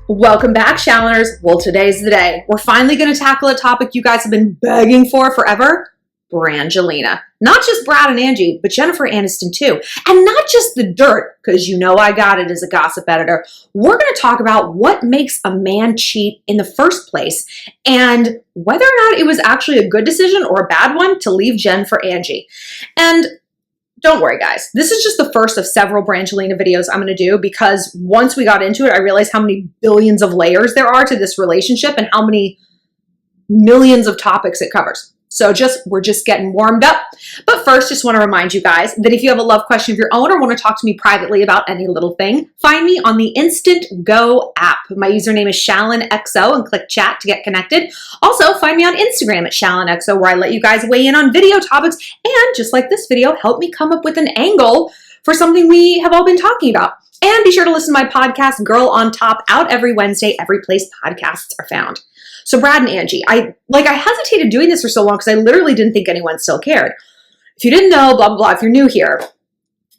Welcome back, Shalloners. Well, today's the day. We're finally going to tackle a topic you guys have been begging for forever. Brangelina. Not just Brad and Angie, but Jennifer Aniston too. And not just the dirt, because you know I got it as a gossip editor. We're going to talk about what makes a man cheat in the first place and whether or not it was actually a good decision or a bad one to leave Jen for Angie. And don't worry, guys. This is just the first of several Brangelina videos I'm going to do because once we got into it, I realized how many billions of layers there are to this relationship and how many millions of topics it covers. So we're just getting warmed up. But first, just want to remind you guys that if you have a love question of your own or want to talk to me privately about any little thing, find me on the Instant Go app. My username is ShallonXO and click chat to get connected. Also, find me on Instagram at ShallonXO where I let you guys weigh in on video topics and just like this video, help me come up with an angle for something we have all been talking about. And be sure to listen to my podcast, Girl on Top, out every Wednesday, every place podcasts are found. So Brad and Angie, I hesitated doing this for so long because I literally didn't think anyone still cared. If you didn't know, blah, blah, blah, if you're new here,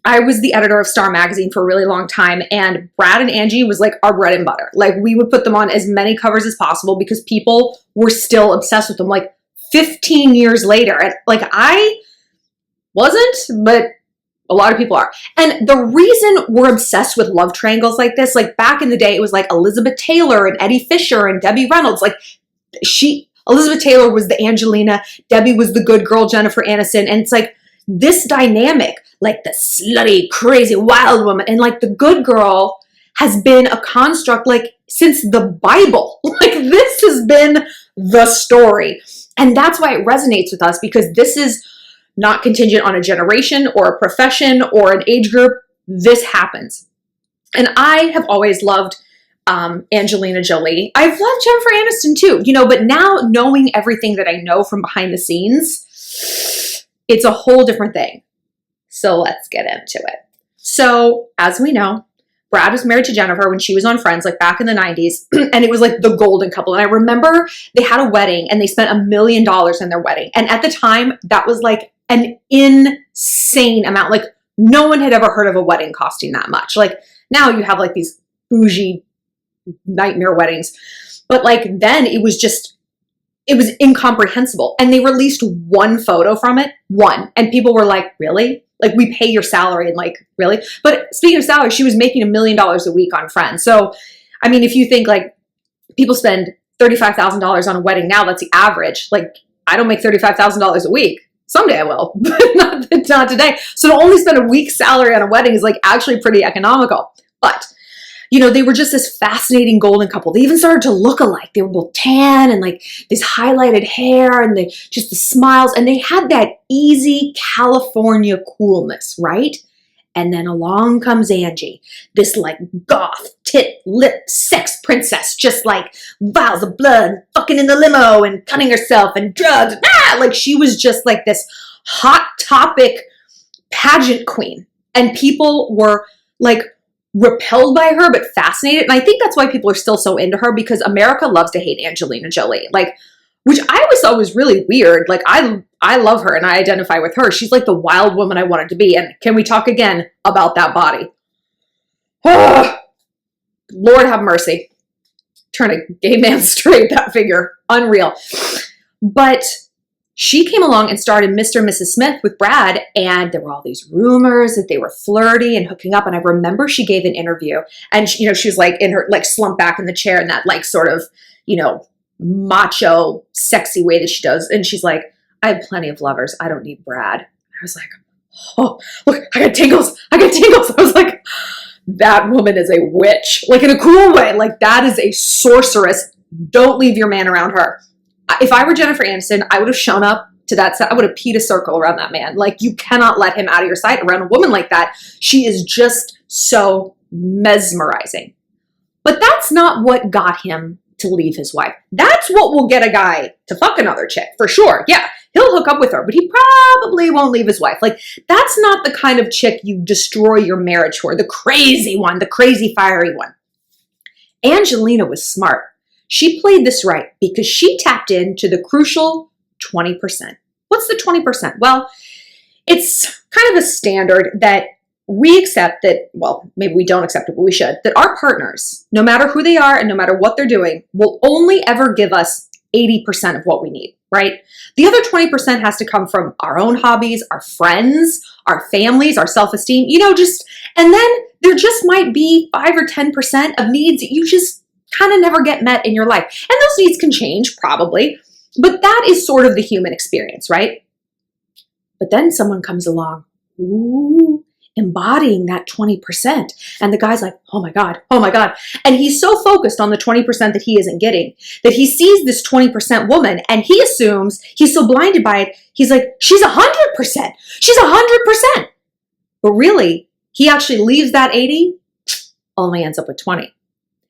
I was the editor of Star Magazine for a really long time, and Brad and Angie was like our bread and butter. Like, we would put them on as many covers as possible because people were still obsessed with them, like 15 years later. And like, I wasn't, but a lot of people are. And the reason we're obsessed with love triangles like this, like back in the day, it was like Elizabeth Taylor and Eddie Fisher and Debbie Reynolds. Like Elizabeth Taylor was the Angelina, Debbie was the good girl, Jennifer Aniston. And it's like this dynamic, like the slutty, crazy, wild woman. And like the good girl has been a construct like since the Bible. Like this has been the story. And that's why it resonates with us, because this is not contingent on a generation or a profession or an age group. This happens. And I have always loved Angelina Jolie. I've loved Jennifer Aniston too, but now knowing everything that I know from behind the scenes, it's a whole different thing. So let's get into it. So as we know, Brad was married to Jennifer when she was on Friends, like back in the 90s, and it was like the golden couple. And I remember they had a wedding and they spent $1 million in their wedding. And at the time, that was like an insane amount. Like no one had ever heard of a wedding costing that much. Like now you have like these bougie nightmare weddings, but like then it was incomprehensible. And they released one photo from it, and people were like, really? Like, we pay your salary, and like, really? But speaking of salary, she was making $1 million a week on Friends. So, I mean, if you think like people spend $35,000 on a wedding now, that's the average. Like, I don't make $35,000 a week. Someday I will, but not today. So to only spend a week's salary on a wedding is like actually pretty economical. But, they were just this fascinating golden couple. They even started to look alike. They were both tan and like this highlighted hair and just the smiles. And they had that easy California coolness, right? And then along comes Angie, this like goth, tit, lip, sex princess, just like vials of blood, fucking in the limo and cutting herself and drugs. Like she was just like this hot topic pageant queen. And people were like repelled by her, but fascinated. And I think that's why people are still so into her, because America loves to hate Angelina Jolie. Like, which I always thought was really weird. Like I love her and I identify with her. She's like the wild woman I wanted to be. And can we talk again about that body? Oh, Lord have mercy. Turn a gay man straight, that figure. Unreal. But she came along and started Mr. and Mrs. Smith with Brad, and there were all these rumors that they were flirty and hooking up. And I remember she gave an interview, and she was like in her like slumped back in the chair in that like sort of macho, sexy way that she does, and she's like, "I have plenty of lovers. I don't need Brad." I was like, "Oh, look, I got tingles. I got tingles." I was like, that woman is a witch, like in a cool way. Like that is a sorceress. Don't leave your man around her. If I were Jennifer Aniston, I would have shown up to that set. I would have peed a circle around that man. Like you cannot let him out of your sight around a woman like that. She is just so mesmerizing. But that's not what got him to leave his wife. That's what will get a guy to fuck another chick, for sure. Yeah, he'll hook up with her, but he probably won't leave his wife. Like, that's not the kind of chick you destroy your marriage for. The crazy one, the crazy fiery one. Angelina was smart. She played this right because she tapped into the crucial 20%. What's the 20%? Well, it's kind of a standard that we accept that, well, maybe we don't accept it, but we should, that our partners, no matter who they are and no matter what they're doing, will only ever give us 80% of what we need, right? The other 20% has to come from our own hobbies, our friends, our families, our self-esteem, and then there just might be 5 or 10% of needs that you just kind of never get met in your life. And those needs can change probably, but that is sort of the human experience, right? But then someone comes along, ooh, embodying that 20%. And the guy's like, oh my God. And he's so focused on the 20% that he isn't getting that he sees this 20% woman and he assumes, he's so blinded by it, he's like, she's 100%. She's 100%. But really, he actually leaves that 80, only ends up with 20.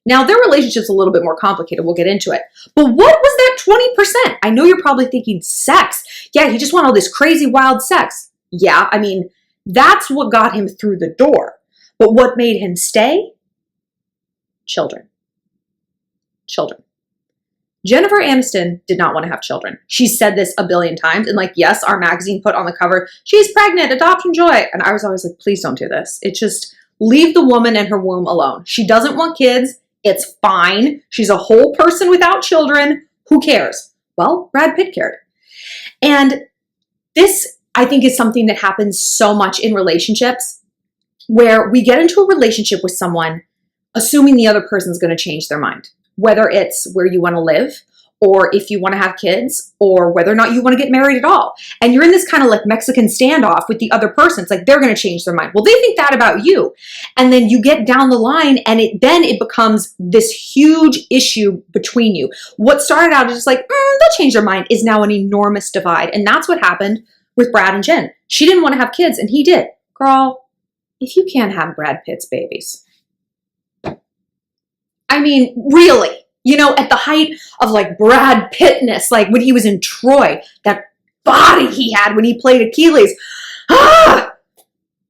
Now, their relationship's a little bit more complicated. We'll get into it. But what was that 20%? I know you're probably thinking sex. Yeah, he just wanted all this crazy, wild sex. Yeah, I mean, that's what got him through the door. But what made him stay? Children. Jennifer Aniston did not want to have children. She said this a billion times. And yes, our magazine put on the cover, she's pregnant, adoption joy. And I was always like, please don't do this. It's just leave the woman and her womb alone. She doesn't want kids. It's fine. She's a whole person without children. Who cares? Well, Brad Pitt cared. And this, I think, is something that happens so much in relationships where we get into a relationship with someone assuming the other person's going to change their mind, whether it's where you want to live or if you want to have kids or whether or not you want to get married at all. And you're in this kind of Mexican standoff with the other person. It's they're going to change their mind. Well, they think that about you. And then you get down the line and it becomes this huge issue between you. What started out as just they'll change their mind is now an enormous divide. And that's what happened with Brad and Jen. She didn't want to have kids and he did. Girl, if you can't have Brad Pitt's babies. I mean, really, at the height of Brad Pittness, when he was in Troy, that body he had when he played Achilles.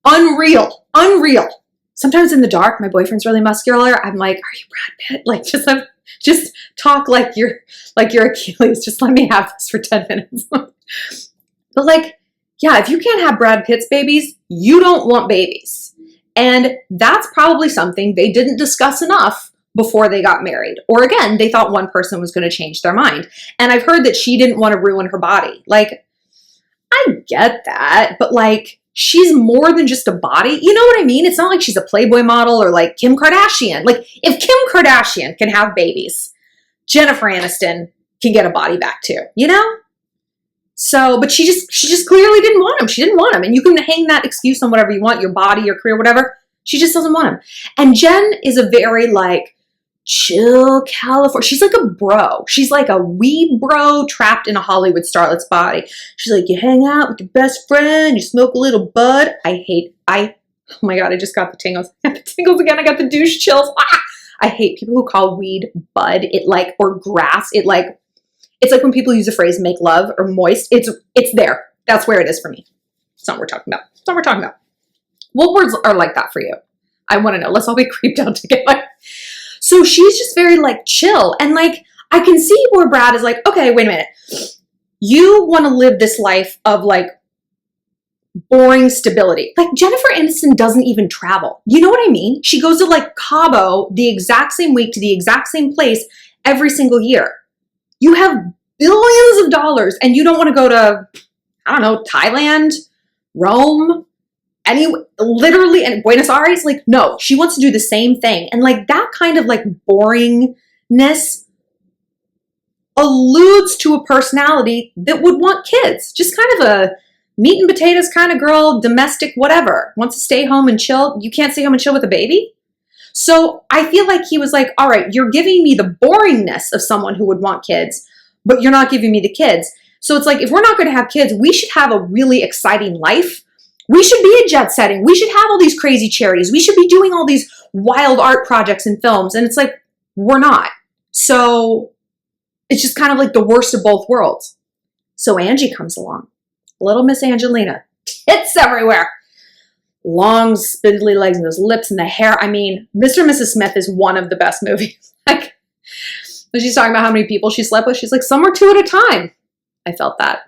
Unreal. Sometimes in the dark, my boyfriend's really muscular. I'm like, are you Brad Pitt? Just talk like you're Achilles. Just let me have this for 10 minutes. But yeah, if you can't have Brad Pitt's babies, you don't want babies. And that's probably something they didn't discuss enough before they got married. Or again, they thought one person was going to change their mind. And I've heard that she didn't want to ruin her body. I get that, but she's more than just a body. You know what I mean? It's not like she's a Playboy model or Kim Kardashian. If Kim Kardashian can have babies, Jennifer Aniston can get a body back too, So, but she just clearly didn't want him. She didn't want him. And you can hang that excuse on whatever you want, your body, your career, whatever. She just doesn't want him. And Jen is a very chill California. She's a bro. She's a weed bro trapped in a Hollywood starlet's body. She's you hang out with your best friend, you smoke a little bud. Oh my God, I just got the tingles. I got the tingles again. I got the douche chills. I hate people who call weed bud. Or grass. It's when people use the phrase make love or moist. It's there. That's where it is for me. It's not what we're talking about. What words are like that for you? I want to know. Let's all be creeped out together. So she's just very chill. And I can see where Brad is okay, wait a minute. You want to live this life of boring stability. Jennifer Aniston doesn't even travel. You know what I mean? She goes to Cabo the exact same week to the exact same place every single year. You have billions of dollars and you don't want to go to, I don't know, Thailand, Rome, literally, and Buenos Aires. No, she wants to do the same thing. And that kind of boringness alludes to a personality that would want kids. Just kind of a meat and potatoes kind of girl, domestic, whatever. Wants to stay home and chill. You can't stay home and chill with a baby. So I feel he was all right, you're giving me the boringness of someone who would want kids, but you're not giving me the kids. So it's if we're not going to have kids, we should have a really exciting life. We should be a jet setting. We should have all these crazy charities. We should be doing all these wild art projects and films. And it's we're not. So it's just kind of the worst of both worlds. So Angie comes along. Little Miss Angelina. Tits everywhere. Long, spindly legs and those lips and the hair. I mean, Mr. and Mrs. Smith is one of the best movies. When she's talking about how many people she slept with, she's some or two at a time. I felt that.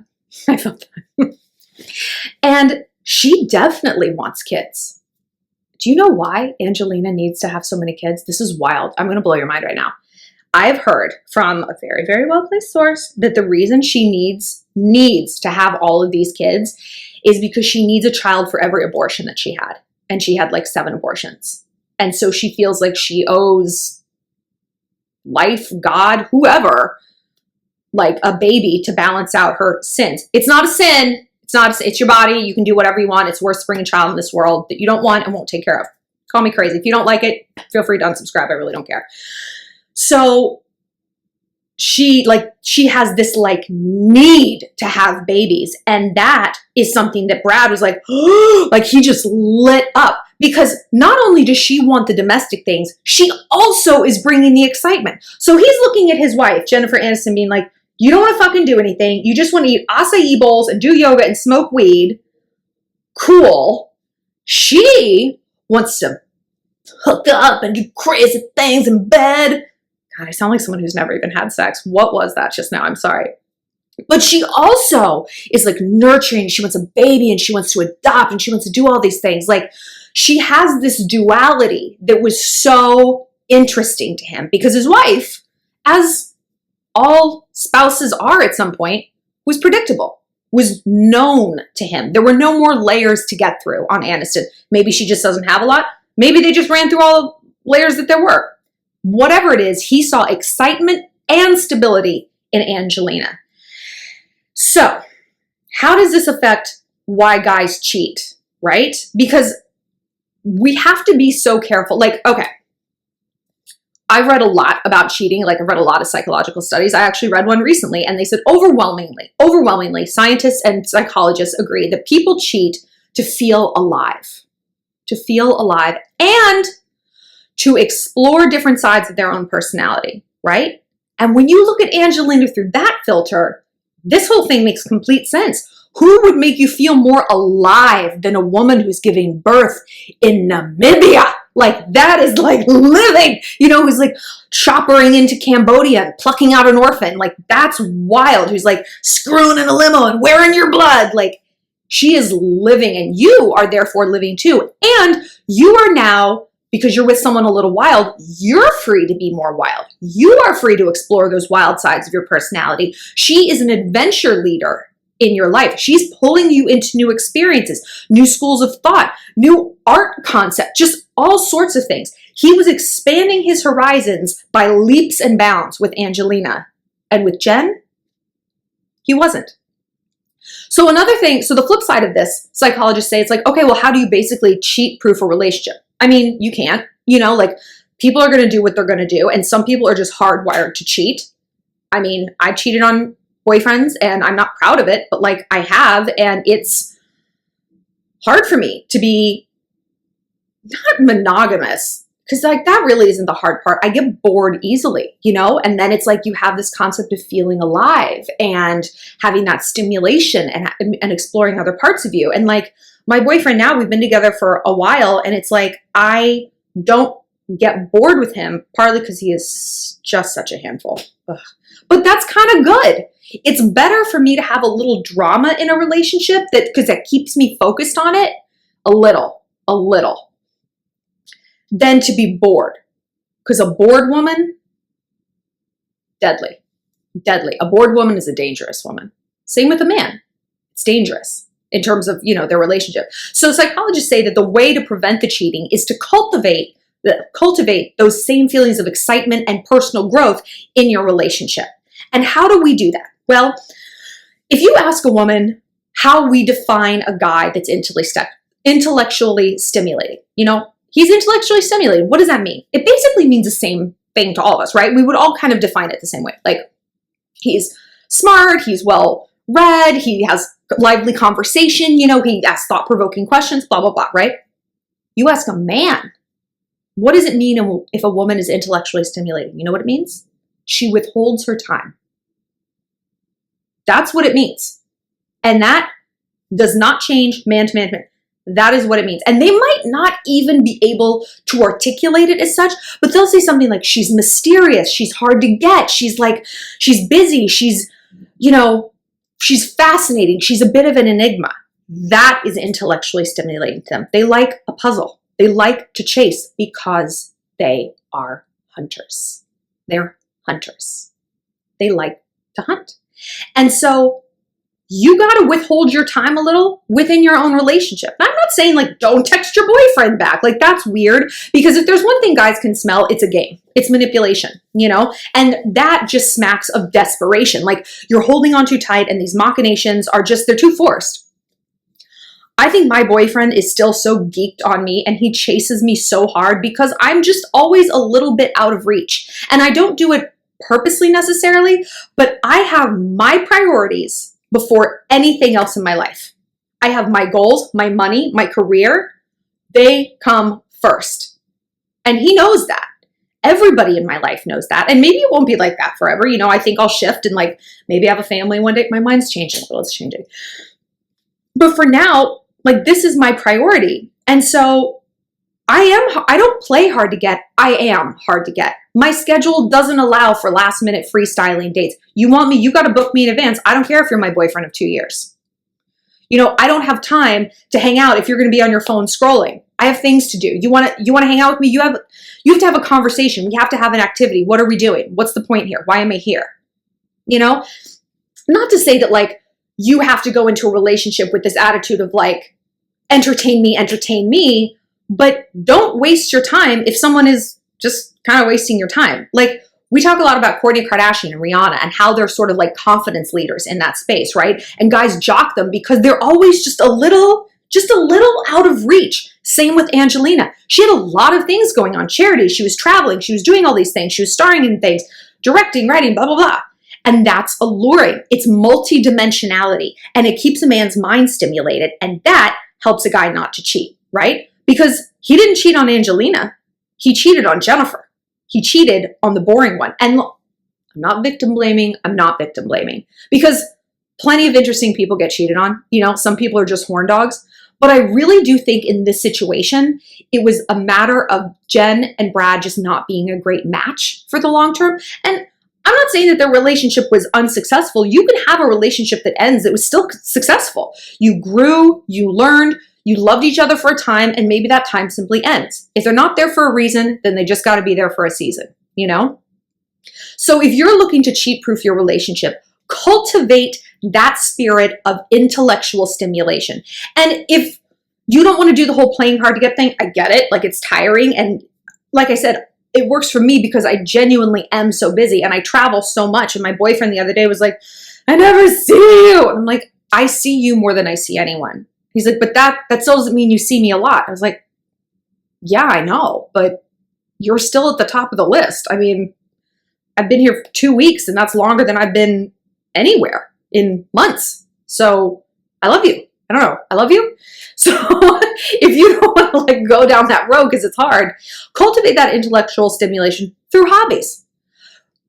And she definitely wants kids. Do you know why Angelina needs to have so many kids? This is wild. I'm going to blow your mind right now. I've heard from a very, very well-placed source that the reason she needs to have all of these kids is because she needs a child for every abortion that she had. And she had like 7 abortions. And so she feels like she owes life, God, whoever, like a baby to balance out her sins. It's not a sin. It's your body. You can do whatever you want. It's worth bringing a child in this world that you don't want and won't take care of. Call me crazy. If you don't like it, feel free to unsubscribe. I really don't care. So she has this like need to have babies. And that is something that Brad was like, like he just lit up, because not only does she want the domestic things, she also is bringing the excitement. So he's looking at his wife, Jennifer Aniston, being like, you don't want to fucking do anything. You just want to eat acai bowls and do yoga and smoke weed. Cool. She wants to hook up and do crazy things in bed. God, I sound like someone who's never even had sex. What was that just now? I'm sorry. But she also is like nurturing. She wants a baby and she wants to adopt and she wants to do all these things. Like she has this duality that was so interesting to him, because his wife, as all spouses are at some point, was predictable, was known to him. There were no more layers to get through on Aniston. Maybe she just doesn't have a lot. Maybe they just ran through all the layers that there were. Whatever it is, he saw excitement and stability in Angelina. So how does this affect why guys cheat, right? Because we have to be so careful. Like, okay, I've read a lot about cheating. Like I've read a lot of psychological studies. I actually read one recently and they said overwhelmingly, scientists and psychologists agree that people cheat to feel alive, and to explore different sides of their own personality, right? And when you look at Angelina through that filter, this whole thing makes complete sense. Who would make you feel more alive than a woman who's giving birth in Namibia? Like that is like living, who's like choppering into Cambodia and plucking out an orphan. Like that's wild. Who's like screwing in a limo and wearing your blood. Like she is living, and you are therefore living too. And you are now, because you're with someone a little wild, you're free to be more wild. You are free to explore those wild sides of your personality. She is an adventure leader in your life. She's pulling you into new experiences, new schools of thought, new art concepts, just all sorts of things. He was expanding his horizons by leaps and bounds with Angelina. And with Jen, he wasn't. So another thing, so the flip side of this, psychologists say, it's like, okay, well, how do you basically cheat-proof a relationship? I mean, you can't, like people are going to do what they're going to do. And some people are just hardwired to cheat. I mean, I've cheated on boyfriends and I'm not proud of it, but like I have, and it's hard for me to be not monogamous, because like that really isn't the hard part. I get bored easily, and then it's like you have this concept of feeling alive and having that stimulation and exploring other parts of you. And like my boyfriend now, we've been together for a while, and it's like I don't get bored with him, partly because he is just such a handful. Ugh. But that's kind of good. It's better for me to have a little drama in a relationship because that keeps me focused on it a little, than to be bored. Because a bored woman, deadly. A bored woman is a dangerous woman. Same with a man. It's dangerous in terms of, their relationship. So psychologists say that the way to prevent the cheating is to cultivate those same feelings of excitement and personal growth in your relationship. And how do we do that? Well, if you ask a woman how we define a guy that's intellectually stimulating, he's intellectually stimulating. What does that mean? It basically means the same thing to all of us, right? We would all kind of define it the same way. Like he's smart, he's well read, he has lively conversation, he asks thought-provoking questions, blah, blah, blah, right? You ask a man, what does it mean if a woman is intellectually stimulating? You know what it means? She withholds her time. That's what it means. And that does not change man to man to man. That is what it means. And they might not even be able to articulate it as such, but they'll say something like, she's mysterious, she's hard to get, she's busy, she's fascinating, she's a bit of an enigma. That is intellectually stimulating to them. They like a puzzle. They like to chase because they are hunters. They're hunters. They like to hunt. And so you got to withhold your time a little within your own relationship. I'm not saying like don't text your boyfriend back. Like that's weird, because if there's one thing guys can smell, it's a game. It's manipulation, you know? And that just smacks of desperation. Like you're holding on too tight and these machinations are just, they're too forced. I think my boyfriend is still so geeked on me and he chases me so hard because I'm just always a little bit out of reach. And I don't do it purposely necessarily, but I have my priorities before anything else in my life. I have my goals, my money, my career. They come first. And he knows that. Everybody in my life knows that. And maybe it won't be like that forever. You know, I think I'll shift and like maybe have a family one day. My mind's changing, but it's changing. But for now, like this is my priority. And so I don't play hard to get. I am hard to get. My schedule doesn't allow for last minute freestyling dates. You want me, you got to book me in advance. I don't care if you're my boyfriend of 2 years. You know, I don't have time to hang out if you're going to be on your phone scrolling. I have things to do. You want to hang out with me? You have to have a conversation. We have to have an activity. What are we doing? What's the point here? Why am I here? You know, not to say that like you have to go into a relationship with this attitude of like, entertain me, but don't waste your time if someone is just kind of wasting your time. Like we talk a lot about Kourtney Kardashian and Rihanna and how they're sort of like confidence leaders in that space, right? And guys jock them because they're always just a little out of reach. Same with Angelina. She had a lot of things going on, charities. She was traveling. She was doing all these things. She was starring in things, directing, writing, blah, blah, blah. And that's alluring. It's multidimensionality and it keeps a man's mind stimulated. And that helps a guy not to cheat, right? Because he didn't cheat on Angelina. He cheated on Jennifer. He cheated on the boring one. And look, I'm not victim blaming. Because plenty of interesting people get cheated on. You know, some people are just horn dogs. But I really do think in this situation, it was a matter of Jen and Brad just not being a great match for the long term. And I'm not saying that their relationship was unsuccessful. You can have a relationship that ends that was still successful. You grew, you learned, you loved each other for a time, and maybe that time simply ends. If they're not there for a reason, then they just got to be there for a season, you know? So if you're looking to cheat-proof your relationship, cultivate that spirit of intellectual stimulation. And if you don't want to do the whole playing hard to get thing, I get it. Like it's tiring. And like I said, it works for me because I genuinely am so busy and I travel so much. And my boyfriend the other day was like, I never see you. And I'm like, I see you more than I see anyone. He's like, but that still doesn't mean you see me a lot. I was like, yeah, I know, but you're still at the top of the list. I mean, I've been here for 2 weeks and that's longer than I've been anywhere in months. So I love you. I don't know. I love you. So if you don't want to like go down that road because it's hard, cultivate that intellectual stimulation through hobbies.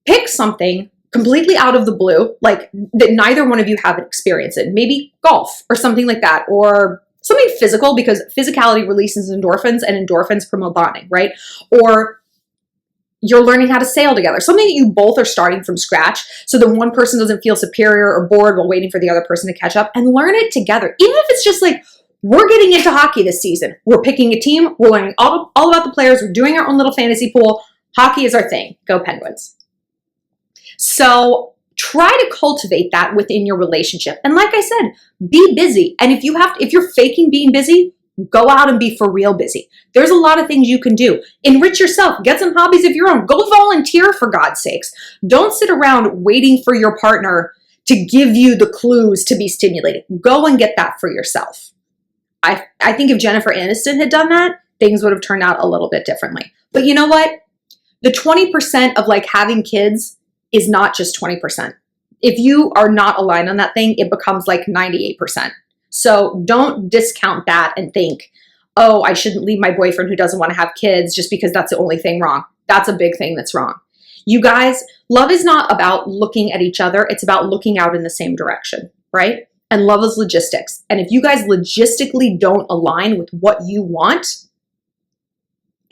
Pick something completely out of the blue, like that neither one of you have experience in. Maybe golf or something like that, or something physical because physicality releases endorphins and endorphins promote bonding, right? Or you're learning how to sail together, something that you both are starting from scratch so that one person doesn't feel superior or bored while waiting for the other person to catch up, and learn it together. Even if it's just like, we're getting into hockey this season. We're picking a team. We're learning all about the players. We're doing our own little fantasy pool. Hockey is our thing. Go Penguins. So try to cultivate that within your relationship. And like I said, be busy. And if you're faking being busy, go out and be for real busy. There's a lot of things you can do. Enrich yourself. Get some hobbies of your own. Go volunteer, for God's sakes. Don't sit around waiting for your partner to give you the clues to be stimulated. Go and get that for yourself. I think if Jennifer Aniston had done that, things would have turned out a little bit differently. But you know what? The 20% of like having kids is not just 20%. If you are not aligned on that thing, it becomes like 98%. So don't discount that and think, oh, I shouldn't leave my boyfriend who doesn't want to have kids just because that's the only thing wrong. That's a big thing that's wrong. You guys, love is not about looking at each other. It's about looking out in the same direction, right? And love is logistics. And if you guys logistically don't align with what you want,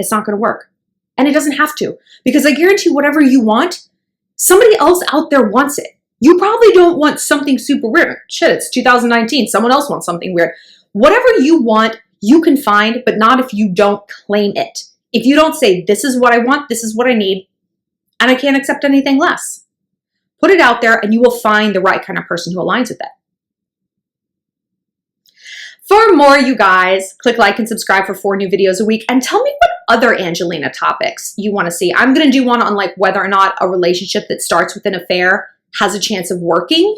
it's not going to work. And it doesn't have to, because I guarantee whatever you want, somebody else out there wants it. You probably don't want something super weird. Shit, it's 2019. Someone else wants something weird. Whatever you want, you can find, but not if you don't claim it. If you don't say, this is what I want, this is what I need, and I can't accept anything less. Put it out there and you will find the right kind of person who aligns with it. For more, you guys, click like and subscribe for 4 new videos a week, and tell me what other Angelina topics you want to see. I'm going to do one on like whether or not a relationship that starts with an affair has a chance of working.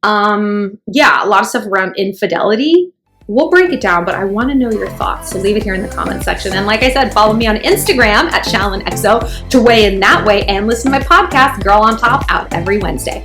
Yeah, a lot of stuff around infidelity. We'll break it down, but I want to know your thoughts. So leave it here in the comment section. And like I said, follow me on Instagram at ShallonXO to weigh in that way, and listen to my podcast, Girl on Top, out every Wednesday.